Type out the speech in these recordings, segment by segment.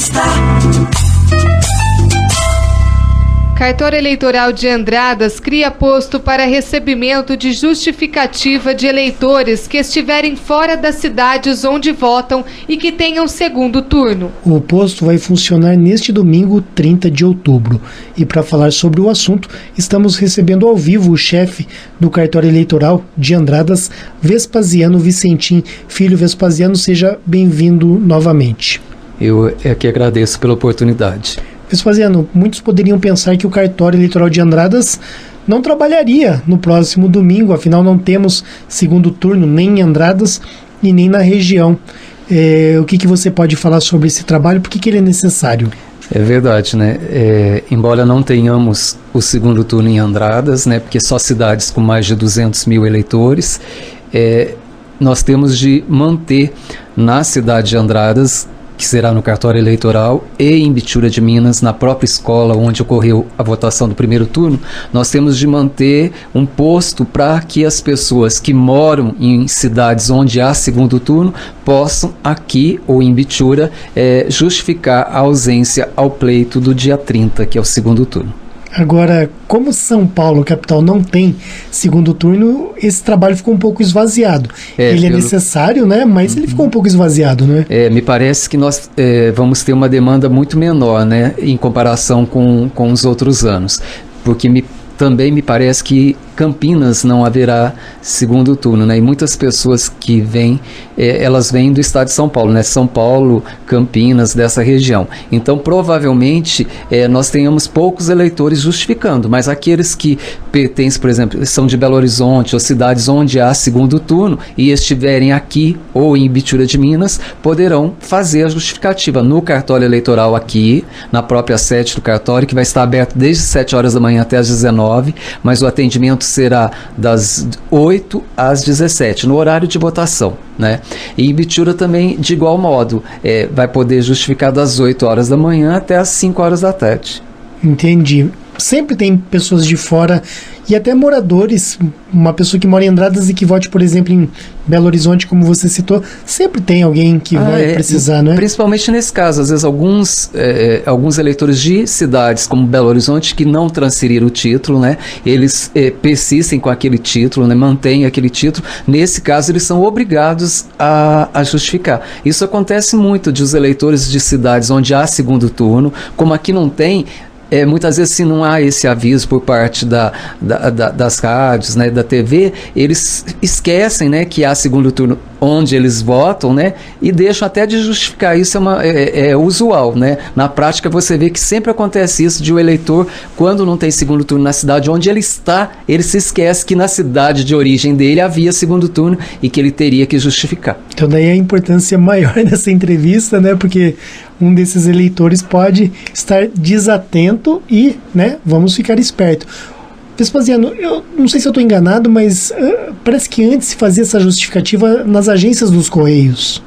Entrevista. Cartório Eleitoral de Andradas cria posto para recebimento de justificativa de eleitores que estiverem fora das cidades onde votam e que tenham segundo turno. O posto vai funcionar neste domingo, 30 de outubro. E para falar sobre o assunto, estamos recebendo ao vivo o chefe do Cartório Eleitoral de Andradas, Vespasiano Vicentim. Filho Vespasiano, seja bem-vindo novamente. Eu é que agradeço pela oportunidade. Vespasiano, muitos poderiam pensar que o Cartório Eleitoral de Andradas não trabalharia no próximo domingo, afinal não temos segundo turno nem em Andradas e nem na região. O que você pode falar sobre esse trabalho? Por que ele é necessário? É verdade, né? Embora não tenhamos o segundo turno em Andradas, né? Porque só cidades com mais de 200 mil eleitores, nós temos de manter na cidade de Andradas, que será no cartório eleitoral, e em Bitura de Minas, na própria escola onde ocorreu a votação do primeiro turno, nós temos de manter um posto para que as pessoas que moram em cidades onde há segundo turno possam aqui ou em Bitura justificar a ausência ao pleito do dia 30, que é o segundo turno. Agora, como São Paulo, capital, não tem segundo turno, esse trabalho ficou um pouco esvaziado. Ele é necessário, né? Mas ele ficou um pouco esvaziado, né? Me parece que nós vamos ter uma demanda muito menor, né? Em comparação com os outros anos. Porque também me parece que Campinas não haverá segundo turno, né? E muitas pessoas que vêm, elas vêm do estado de São Paulo, né? São Paulo, Campinas, dessa região. Então, provavelmente, nós tenhamos poucos eleitores justificando, mas aqueles que pertencem, por exemplo, são de Belo Horizonte ou cidades onde há segundo turno e estiverem aqui ou em Bitura de Minas, poderão fazer a justificativa no cartório eleitoral aqui, na própria sede do cartório, que vai estar aberto desde 7 horas da manhã até as 19, mas o atendimento será das 8 às 17, no horário de votação, né? E em Bitura também, de igual modo, vai poder justificar das 8 horas da manhã até as 5 horas da tarde. Entendi. Sempre tem pessoas de fora e até moradores, uma pessoa que mora em Andradas e que vote, por exemplo, em Belo Horizonte, como você citou, sempre tem alguém que vai precisar, não é? Principalmente nesse caso, às vezes alguns eleitores de cidades como Belo Horizonte que não transferiram o título, né? Eles persistem com aquele título, né? Mantêm aquele título. Nesse caso, eles são obrigados a justificar. Isso acontece muito de os eleitores de cidades onde há segundo turno, como aqui não tem. Muitas vezes, se não há esse aviso por parte das rádios, né, da TV, eles esquecem, né, que há segundo turno onde eles votam, né, e deixam até de justificar. Isso é usual, né? Na prática, você vê que sempre acontece isso de o eleitor, quando não tem segundo turno na cidade onde ele está, ele se esquece que na cidade de origem dele havia segundo turno e que ele teria que justificar. Então daí a importância maior dessa entrevista, né, porque um desses eleitores pode estar desatento e, né, vamos ficar esperto. Vespasiano, eu não sei se eu estou enganado, mas parece que antes se fazia essa justificativa nas agências dos Correios.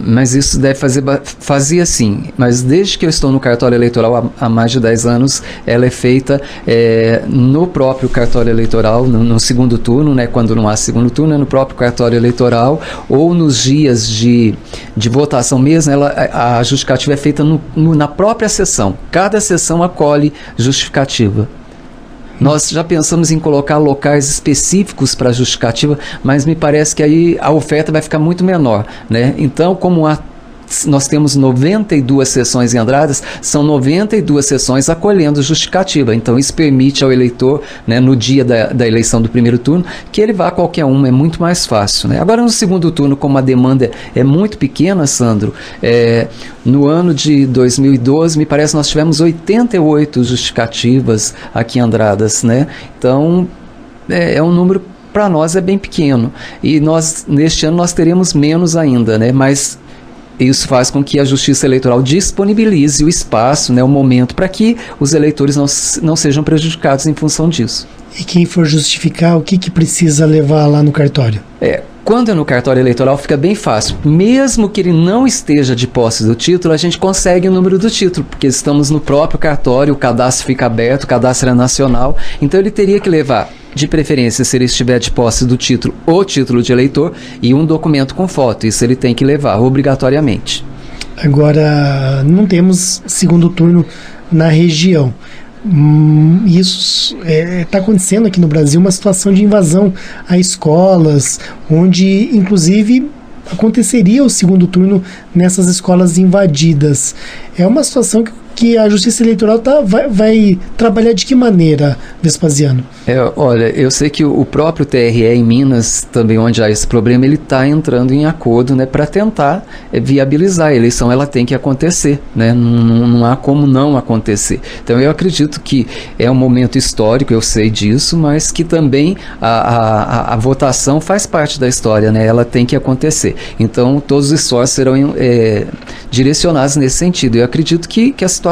Mas isso deve fazia sim, mas desde que eu estou no cartório eleitoral há mais de 10 anos, ela é feita no próprio cartório eleitoral, no segundo turno, né, quando não há segundo turno, no próprio cartório eleitoral, ou nos dias de votação mesmo, a justificativa é feita na própria sessão. Cada sessão acolhe justificativa. Nós já pensamos em colocar locais específicos para justificativa, mas me parece que aí a oferta vai ficar muito menor, né? Então, como nós temos 92 sessões em Andradas, são 92 sessões acolhendo justificativa. Então isso permite ao eleitor, né, no dia da eleição do primeiro turno, que ele vá a qualquer uma, é muito mais fácil, né? Agora no segundo turno, como a demanda é muito pequena, Sandro, no ano de 2012, me parece que nós tivemos 88 justificativas aqui em Andradas, né? Então é um número, para nós, é bem pequeno. E neste ano nós teremos menos ainda, né? Mas isso faz com que a Justiça Eleitoral disponibilize o espaço, né, o momento, para que os eleitores não sejam prejudicados em função disso. E quem for justificar, o que precisa levar lá no cartório? Quando é no cartório eleitoral fica bem fácil. Mesmo que ele não esteja de posse do título, a gente consegue o número do título, porque estamos no próprio cartório, o cadastro fica aberto, o cadastro é nacional, então ele teria que levar, de preferência, se ele estiver de posse do título, o título de eleitor e um documento com foto. Isso ele tem que levar obrigatoriamente. Agora, não temos segundo turno na região. Isso está acontecendo aqui no Brasil, uma situação de invasão a escolas, onde inclusive aconteceria o segundo turno nessas escolas invadidas. É uma situação que a Justiça Eleitoral vai trabalhar de que maneira, Vespasiano? Olha, eu sei que o próprio TRE em Minas, também onde há esse problema, ele está entrando em acordo, né, para tentar viabilizar a eleição. Ela tem que acontecer, né? Não há como não acontecer. Então eu acredito que é um momento histórico, eu sei disso, mas que também a votação faz parte da história, né? Ela tem que acontecer. Então todos os esforços serão direcionados nesse sentido. Eu acredito que a situação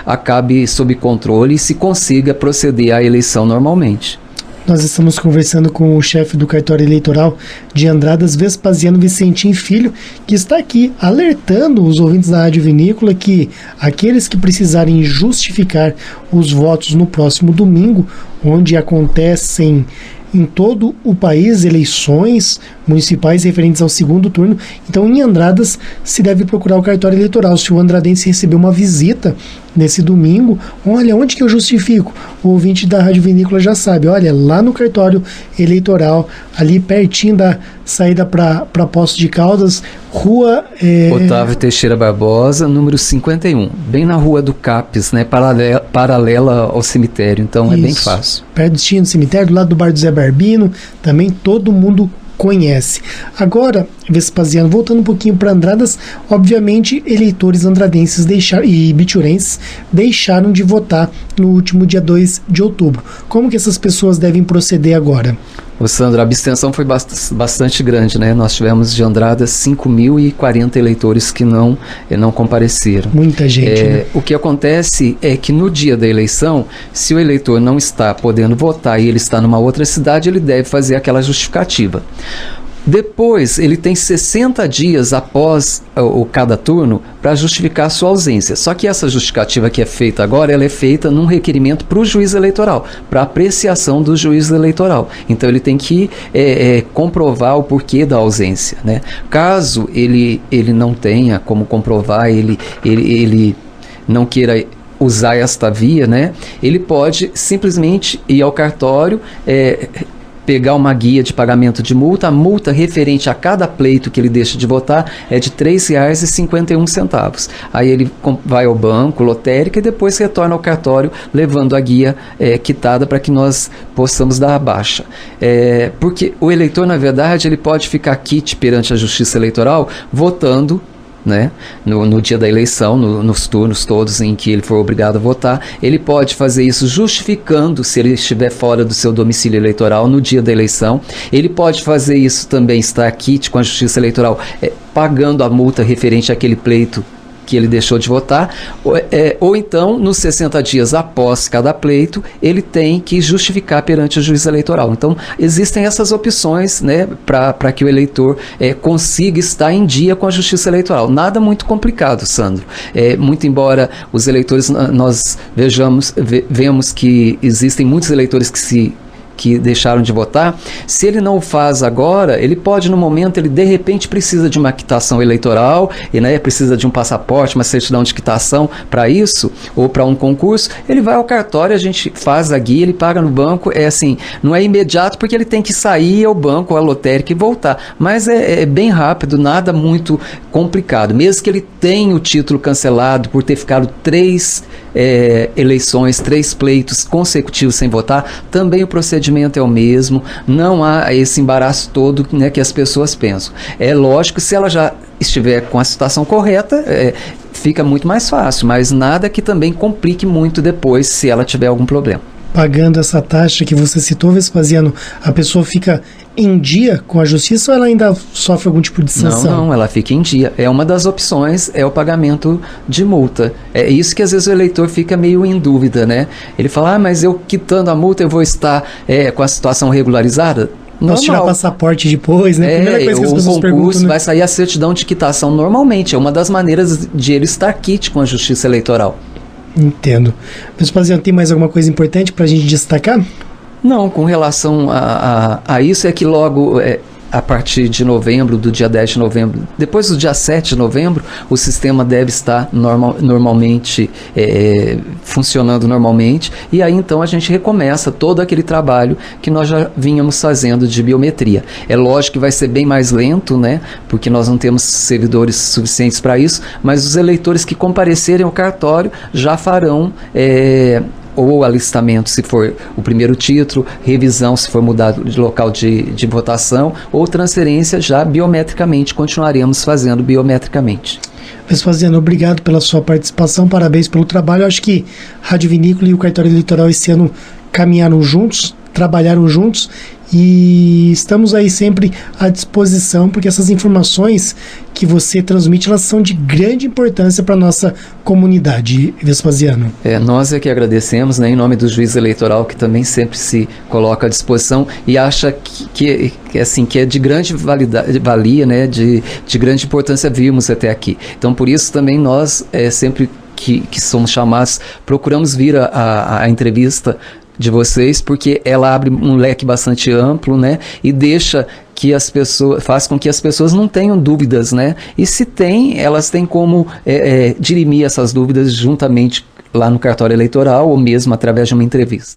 acabe sob controle e se consiga proceder à eleição normalmente. Nós estamos conversando com o chefe do cartório eleitoral de Andradas, Vespasiano Vicentim Filho, que está aqui alertando os ouvintes da Rádio Vinícola que aqueles que precisarem justificar os votos no próximo domingo, onde acontecem em todo o país eleições municipais referentes ao segundo turno, então em Andradas se deve procurar o cartório eleitoral. Se o andradense receber uma visita nesse domingo, olha, onde que eu justifico? O ouvinte da Rádio Vinícola já sabe, olha, lá no cartório eleitoral, ali pertinho da saída para Poços de Caldas, rua... Otávio Teixeira Barbosa, número 51, bem na rua do Capes, né, paralela ao cemitério, então isso, é bem fácil. Pertinho do cemitério, do lado do bar do Zé Barbino, também todo mundo conhece. Agora, Vespasiano, voltando um pouquinho para Andradas, obviamente eleitores andradenses e biturenses deixaram de votar no último dia 2 de outubro. Como que essas pessoas devem proceder agora? Ô Sandro, a abstenção foi bastante grande, né? Nós tivemos de Andradas 5.040 eleitores que não compareceram. Muita gente, né? O que acontece é que no dia da eleição, se o eleitor não está podendo votar e ele está numa outra cidade, ele deve fazer aquela justificativa. Depois, ele tem 60 dias após cada turno para justificar a sua ausência. Só que essa justificativa que é feita agora, ela é feita num requerimento para o juiz eleitoral, para apreciação do juiz eleitoral. Então, ele tem que comprovar o porquê da ausência, né? Caso ele não tenha como comprovar, ele não queira usar esta via, né? Ele pode simplesmente ir ao cartório, pegar uma guia de pagamento de multa. A multa referente a cada pleito que ele deixa de votar é de R$ 3,51. Aí ele vai ao banco, lotérica, e depois retorna ao cartório levando a guia quitada para que nós possamos dar a baixa. Porque o eleitor, na verdade, ele pode ficar quite perante a Justiça Eleitoral votando, né, no dia da eleição, nos turnos todos em que ele for obrigado a votar. Ele pode fazer isso justificando se ele estiver fora do seu domicílio eleitoral no dia da eleição. Ele pode fazer isso também, estar quite com a Justiça Eleitoral, pagando a multa referente àquele pleito que ele deixou de votar, ou então, nos 60 dias após cada pleito, ele tem que justificar perante o juiz eleitoral. Então, existem essas opções, né, para que o eleitor consiga estar em dia com a Justiça Eleitoral. Nada muito complicado, Sandro. Muito embora os eleitores, nós vemos que existem muitos eleitores que deixaram de votar, se ele não o faz agora, ele pode, no momento, ele de repente precisa de uma quitação eleitoral, e, né, precisa de um passaporte, uma certidão de quitação para isso, ou para um concurso, ele vai ao cartório, a gente faz a guia, ele paga no banco, assim, não é imediato porque ele tem que sair ao banco, à lotérica e voltar, mas é bem rápido, nada muito complicado, mesmo que ele tenha o título cancelado por ter ficado 3 eleições, 3 pleitos consecutivos sem votar, também o procedimento é o mesmo, não há esse embaraço todo, né, que as pessoas pensam. É lógico, se ela já estiver com a situação correta, fica muito mais fácil, mas nada que também complique muito depois se ela tiver algum problema. Pagando essa taxa que você citou, Vespasiano, a pessoa fica em dia com a justiça ou ela ainda sofre algum tipo de sanção? Não, ela fica em dia. Uma das opções é o pagamento de multa. É isso que às vezes o eleitor fica meio em dúvida, né? Ele fala, mas eu quitando a multa eu vou estar com a situação regularizada? Posso tirar passaporte depois, né? Primeira coisa que as pessoas perguntam, né? Vai sair a certidão de quitação normalmente. É uma das maneiras de ele estar quite com a Justiça Eleitoral. Entendo. Vespasiano, tem mais alguma coisa importante para a gente destacar? Não, com relação a isso é que logo a partir de novembro, do dia 10 de novembro, depois do dia 7 de novembro, o sistema deve estar normalmente funcionando normalmente, e aí então a gente recomeça todo aquele trabalho que nós já vínhamos fazendo de biometria. É lógico que vai ser bem mais lento, né, porque nós não temos servidores suficientes para isso, mas os eleitores que comparecerem ao cartório já farão ou alistamento, se for o primeiro título, revisão, se for mudado de local de votação, ou transferência já biometricamente, continuaremos fazendo biometricamente. Vespasiano, obrigado pela sua participação, parabéns pelo trabalho. Acho que Rádio Vinícola e o Cartório Eleitoral esse ano caminharam juntos, trabalharam juntos, e estamos aí sempre à disposição, porque essas informações que você transmite, elas são de grande importância para a nossa comunidade, Vespasiano. Nós é que agradecemos, né, em nome do juiz eleitoral, que também sempre se coloca à disposição e acha que é de grande valia, né, de grande importância virmos até aqui. Então, por isso também nós, sempre que somos chamados, procuramos vir a entrevista de vocês, porque ela abre um leque bastante amplo, né, e deixa que as pessoas, faz com que as pessoas não tenham dúvidas, né, e se tem, elas têm como dirimir essas dúvidas juntamente lá no cartório eleitoral ou mesmo através de uma entrevista.